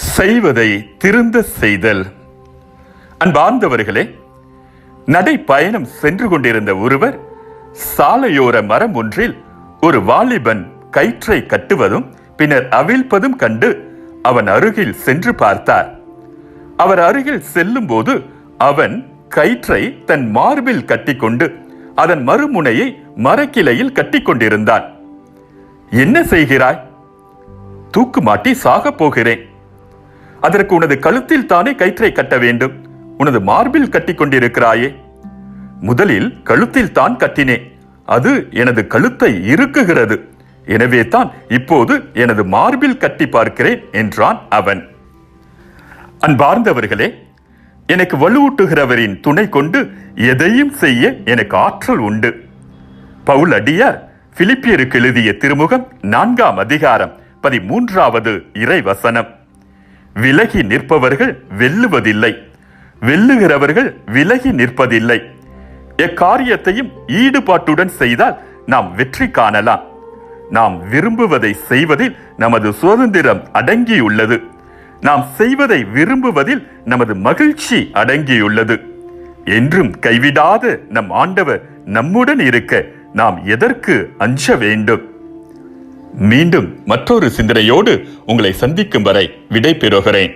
செய்வதை திருந்த செய்தல். அன்பார்ந்தவர்களே, நடைப்பயணம் சென்று கொண்டிருந்த ஒருவர் சாலையோர மரம் ஒன்றில் ஒரு வாலிபன் கயிற்றை கட்டுவதும் பின்னர் அவிழ்ப்பதும் கண்டு அவன் அருகில் சென்று பார்த்தார். அவர் அருகில் செல்லும் போது அவன் கயிற்றை தன் மார்பில் கட்டிக்கொண்டு அதன் மறுமுனையை மரக்கிளையில் கட்டிக்கொண்டிருந்தான். என்ன செய்கிறாய்? தூக்கு மாட்டி சாகப் போகிறேன். அதற்கு உனது கழுத்தில் தானே கயிற்றை கட்ட வேண்டும், உனது மார்பில் கட்டி கொண்டிருக்கிறாயே. முதலில் கழுத்தில் தான் கட்டினேன், அது எனது கழுத்தை இறுக்குகிறது. எனவே தான் இப்போது எனது மார்பில் கட்டி பார்க்கிறேன் என்றான் அவன். அன்பார்ந்தவர்களே, எனக்கு வலுவூட்டுகிறவரின் துணை கொண்டு எதையும் செய்ய எனக்கு ஆற்றல் உண்டு. பவுல் அடியார் பிலிப்பியருக்கு எழுதிய திருமுகம் 4ஆம் அதிகாரம் 13வது இறைவசனம். விலகி நிற்பவர்கள் வெல்லுவதில்லை, வெல்லுகிறவர்கள் விலகி நிற்பதில்லை. எக்காரியத்தையும் ஈடுபாட்டுடன் செய்தால் நாம் வெற்றி காணலாம். நாம் விரும்புவதை செய்வதில் நமது சுதந்திரம் அடங்கியுள்ளது. நாம் செய்வதை விரும்புவதில் நமது மகிழ்ச்சி அடங்கியுள்ளது. என்றும் கைவிடாத நம் ஆண்டவர் நம்முடன் இருக்க நாம் எதற்கு அஞ்ச வேண்டும்? மீண்டும் மற்றொரு சிந்தனையோடு உங்களை சந்திக்கும் வரை விடை பெறுகிறேன்.